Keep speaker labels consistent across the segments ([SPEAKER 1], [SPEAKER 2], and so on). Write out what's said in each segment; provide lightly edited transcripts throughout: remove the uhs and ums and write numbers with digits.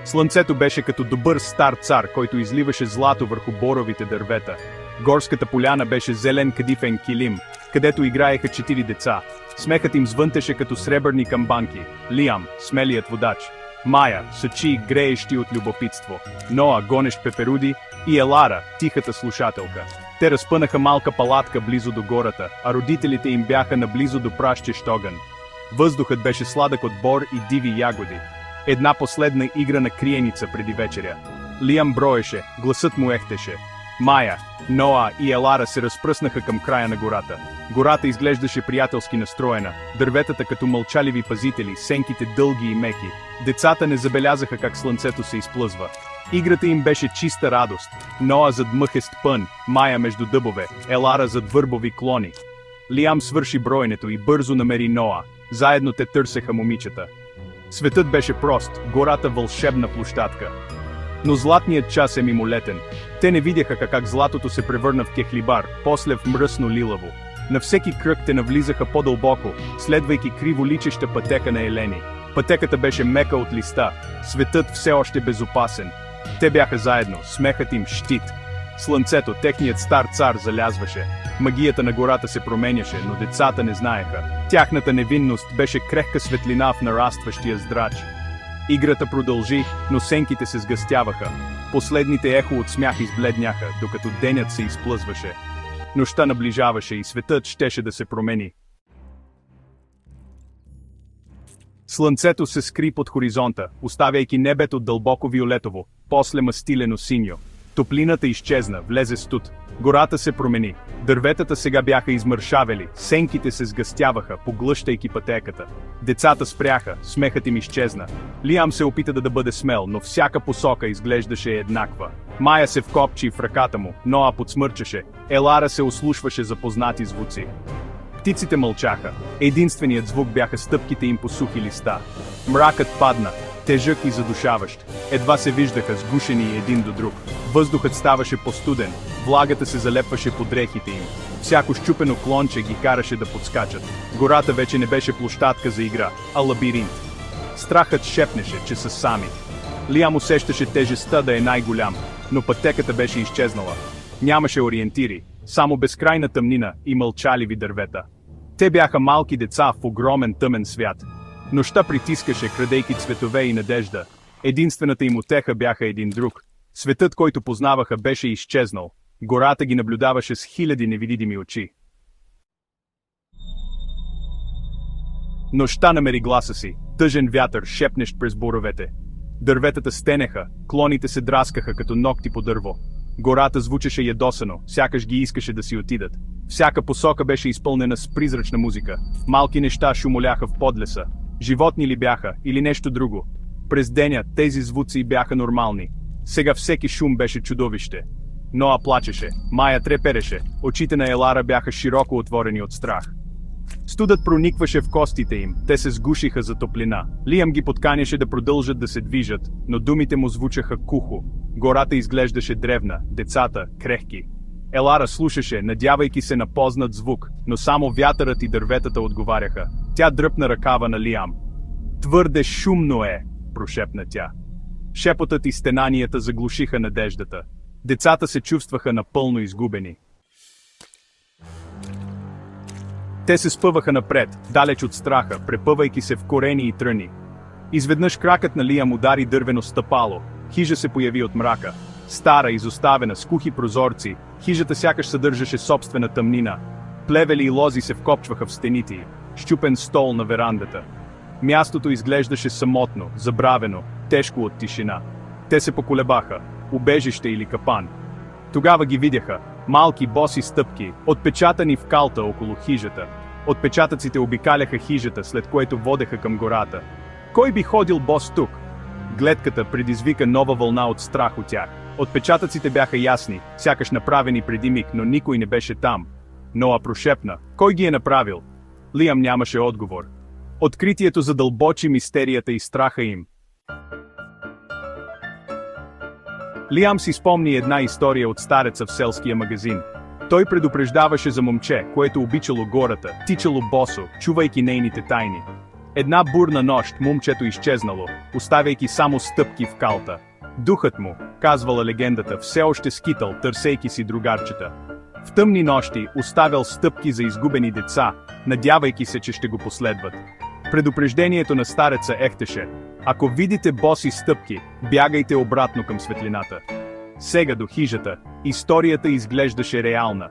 [SPEAKER 1] Слънцето беше като добър стар цар, който изливаше злато върху боровите дървета. Горската поляна беше зелен кадифен килим, където играеха 4 деца. Смехът им звънтеше като сребърни камбанки. Лиам, смелият водач. Майя, сочи греещи от любопитство. Ноа, гонещ пеперуди, и Елара, тихата слушателка. Те разпънаха малка палатка близо до гората, а родителите им бяха наблизо до пращещ огън. Въздухът беше сладък от бор и диви ягоди. Една последна игра на криеница преди вечеря. Лиам броеше, гласът му ехтеше. Майя, Ноа и Елара се разпръснаха към края на гората. Гората изглеждаше приятелски настроена, дърветата като мълчаливи пазители, сенките дълги и меки. Децата не забелязаха как слънцето се изплъзва. Играта им беше чиста радост. Ноа зад мъхест пън, Майя между дъбове, Елара зад върбови клони. Лиам свърши броенето и бързо намери Ноа. Заедно те търсеха момичета. Светът беше прост, гората вълшебна площадка. Но златният час е мимолетен. Те не видяха как златото се превърна в кехлибар, после в мръсно лилаво. На всеки кръг те навлизаха по-дълбоко, следвайки криво личеща пътека на Елени. Пътеката беше мека от листа, светът все още безопасен. Те бяха заедно, смехът им щит. Слънцето, техният стар цар, залязваше. Магията на гората се променяше, но децата не знаеха. Тяхната невинност беше крехка светлина в нарастващия здрач. Играта продължи, но сенките се сгъстяваха. Последните ехо от смях избледняха, докато денят се изплъзваше. Нощта наближаваше и светът щеше да се промени. Слънцето се скри под хоризонта, оставяйки небето дълбоко виолетово, после мастилено синьо. Топлината изчезна, влезе студ. Гората се промени. Дърветата сега бяха измършавели, сенките се сгъстяваха, поглъщайки пътеката. Децата спряха, смехът им изчезна. Лиам се опита да бъде смел, но всяка посока изглеждаше еднаква. Майя се вкопчи в ръката му, Ноа подсмърчаше, Елара се ослушваше за познати звуци. Птиците мълчаха. Единственият звук бяха стъпките им по сухи листа. Мракът падна, тежък и задушаващ. Едва се виждаха, сгушени един до друг. Въздухът ставаше по-студен, влагата се залепваше по дрехите им. Всяко счупено клонче ги караше да подскачат. Гората вече не беше площадка за игра, а лабиринт. Страхът шепнеше, че са сами. Лиам усещаше тежестта да е най-голям, но пътеката беше изчезнала. Нямаше ориентири, само безкрайна тъмнина и мълчаливи дървета. Те бяха малки деца в огромен тъмен свят. Нощта притискаше, крадейки цветове и надежда. Единствената им утеха бяха един друг. Светът, който познаваха, беше изчезнал. Гората ги наблюдаваше с хиляди невидими очи. Нощта намери гласа си, тъжен вятър, шепнещ през боровете. Дърветата стенеха, клоните се драскаха като ногти по дърво. Гората звучеше ядосано, сякаш ги искаше да си отидат. Всяка посока беше изпълнена с призрачна музика. Малки неща шумоляха в подлеса. Животни ли бяха, или нещо друго? През деня тези звуци бяха нормални. Сега всеки шум беше чудовище. Ноа плачеше, Майя трепереше, очите на Елара бяха широко отворени от страх. Студът проникваше в костите им, те се сгушиха за топлина. Лиам ги подканяше да продължат да се движат, но думите му звучаха кухо. Гората изглеждаше древна, децата – крехки. Елара слушаше, надявайки се на познат звук, но само вятърът и дърветата отговаряха. Тя дръпна ръкава на Лиам. Твърде шумно е, прошепна тя. Шепотът и стенанията заглушиха надеждата. Децата се чувстваха напълно изгубени. Те се спъваха напред, далеч от страха, препъвайки се в корени и тръни. Изведнъж кракът на Лиам удари дървено стъпало. Хижа се появи от мрака. Стара, изоставена, с кухи прозорци, хижата сякаш съдържаше собствена тъмнина. Плевели и лози се вкопчваха в стените й. Счупен стол на верандата. Мястото изглеждаше самотно, забравено, тежко от тишина. Те се поколебаха, убежище или капан. Тогава ги видяха, малки боси стъпки, отпечатани в калта около хижата. Отпечатъците обикаляха хижата, след което водеха към гората. Кой би ходил бос тук? Гледката предизвика нова вълна от страх от тях. Отпечатъците бяха ясни, сякаш направени преди миг, но никой не беше там. Ноа прошепна. Кой ги е направил? Лиам нямаше отговор. Откритието задълбочи мистерията и страха им. Лиам си спомни една история от стареца в селския магазин. Той предупреждаваше за момче, което обичало гората, тичало босо, чувайки нейните тайни. Една бурна нощ момчето изчезнало, оставяйки само стъпки в калта. Духът му, казвала легендата, все още скитал, търсейки си другарчета. В тъмни нощи оставял стъпки за изгубени деца, надявайки се, че ще го последват. Предупреждението на стареца ехтеше: ако видите боси стъпки, бягайте обратно към светлината. Сега до хижата, историята изглеждаше реална.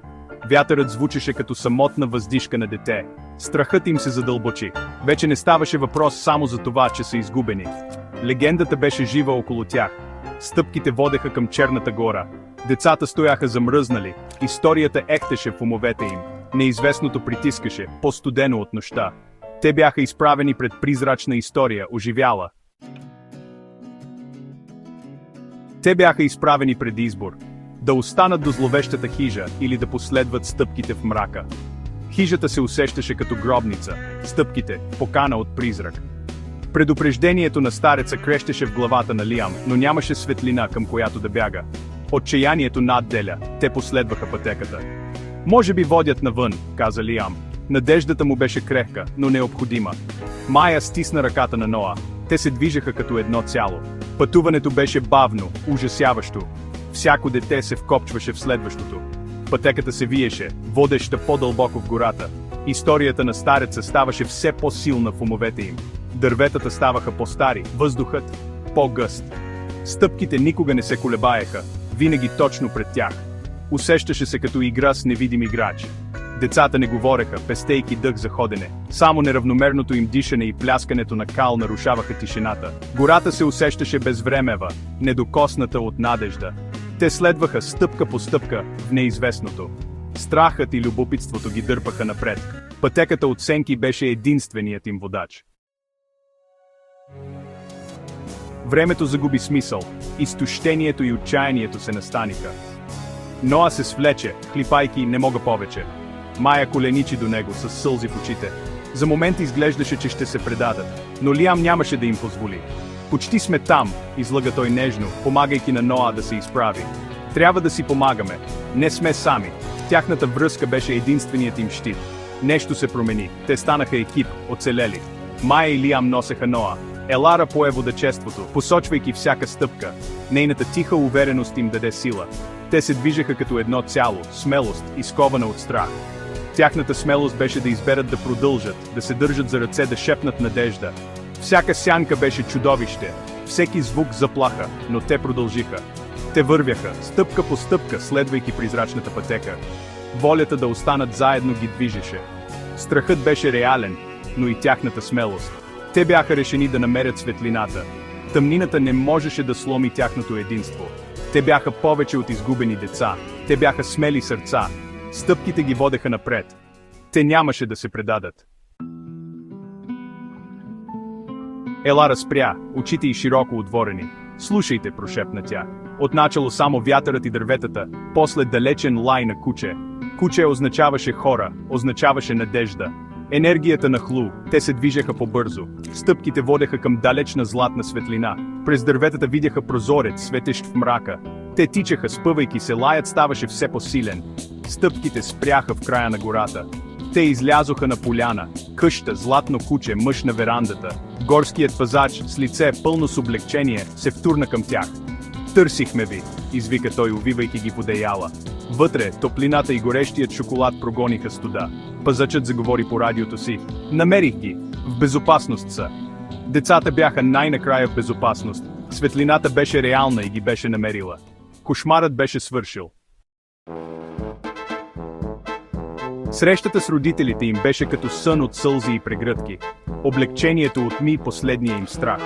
[SPEAKER 1] Вятърът звучеше като самотна въздишка на дете. Страхът им се задълбочи. Вече не ставаше въпрос само за това, че са изгубени. Легендата беше жива около тях. Стъпките водеха към черната гора. Децата стояха замръзнали. Историята ехтеше в умовете им. Неизвестното притискаше, по-студено от нощта. Те бяха изправени пред призрачна история, оживяла. Те бяха изправени пред избор. Да останат до зловещата хижа или да последват стъпките в мрака. Хижата се усещаше като гробница, стъпките – покана от призрак. Предупреждението на стареца крещеше в главата на Лиам, но нямаше светлина, към която да бяга. Отчаянието надделя, те последваха пътеката. Може би водят навън, каза Лиам. Надеждата му беше крехка, но необходима. Майя стисна ръката на Ноа. Те се движеха като едно цяло. Пътуването беше бавно, ужасяващо. Всяко дете се вкопчваше в следващото. Пътеката се виеше, водеща по-дълбоко в гората. Историята на стареца ставаше все по-силна в умовете им. Дърветата ставаха по-стари, въздухът по-гъст. Стъпките никога не се колебаеха, винаги точно пред тях. Усещаше се като игра с невидим играч. Децата не говореха, пестейки дъх за ходене. Само неравномерното им дишане и пляскането на кал нарушаваха тишината. Гората се усещаше безвремева, недокосната от надежда. Те следваха стъпка по стъпка в неизвестното. Страхът и любопитството ги дърпаха напред. Пътеката от сенки беше единственият им водач. Времето загуби смисъл, изтощението и отчаянието се настаниха. Ноа се свлече, хлипайки: не мога повече. Майя коленичи до него с сълзи в очите. За момент изглеждаше, че ще се предадат, но Лиам нямаше да им позволи. Почти сме там, излъга той нежно, помагайки на Ноа да се изправи. Трябва да си помагаме. Не сме сами. Тяхната връзка беше единственият им щит. Нещо се промени. Те станаха екип, оцелели. Майя и Лиам носеха Ноа. Елара пое водачеството, посочвайки всяка стъпка. Нейната тиха увереност им даде сила. Те се движеха като едно цяло, смелост, изкована от страх. Тяхната смелост беше да изберат да продължат, да се държат за ръце, да шепнат надежда. Всяка сянка беше чудовище, всеки звук заплаха, но те продължиха. Те вървяха, стъпка по стъпка, следвайки призрачната пътека. Волята да останат заедно ги движеше. Страхът беше реален, но и тяхната смелост. Те бяха решени да намерят светлината. Тъмнината не можеше да сломи тяхното единство. Те бяха повече от изгубени деца. Те бяха смели сърца. Стъпките ги водеха напред. Те нямаше да се предадат. Елара спря, очите й широко отворени. Слушайте, прошепна тя. Отначало само вятърът и дърветата, после далечен лай на куче. Куче означаваше хора, означаваше надежда. Енергията нахлу, те се движеха по-бързо. Стъпките водеха към далечна златна светлина. През дърветата видяха прозорец, светещ в мрака. Те тичаха, спъвайки се, лаят ставаше все по-силен. Стъпките спряха в края на гората. Те излязоха на поляна. Къща, златно куче, мъж на верандата. Горският пазач, с лице пълно с облегчение, се втурна към тях. Търсихме ви, извика той, увивайки ги в одеяла. Вътре, топлината и горещият шоколад прогониха студа. Пазачът заговори по радиото си. Намерих ги. В безопасност са. Децата бяха най-накрая в безопасност. Светлината беше реална и ги беше намерила. Кошмарът беше свършил. Срещата с родителите им беше като сън от сълзи и прегръдки. Облегчението отми последния им страх.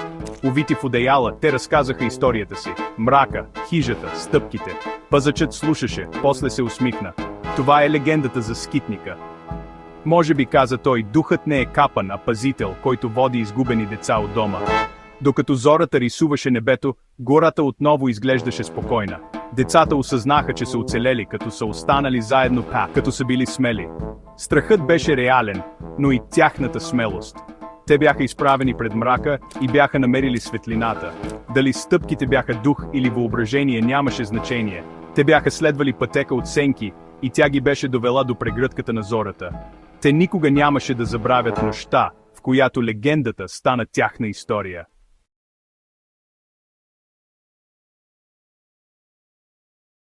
[SPEAKER 1] Увити в одеяла, те разказаха историята си. Мрака, хижата, стъпките. Пазачът слушаше, после се усмихна. Това е легендата за скитника. Може би, каза той, духът не е капан, а пазител, който води изгубени деца от дома. Докато зората рисуваше небето, гората отново изглеждаше спокойна. Децата осъзнаха, че са оцелели, като са останали заедно, като са били смели. Страхът беше реален, но и тяхната смелост. Те бяха изправени пред мрака и бяха намерили светлината. Дали стъпките бяха дух или въображение, нямаше значение. Те бяха следвали пътека от сенки и тя ги беше довела до прегръдката на зората. Те никога нямаше да забравят нощта, в която легендата стана тяхна история.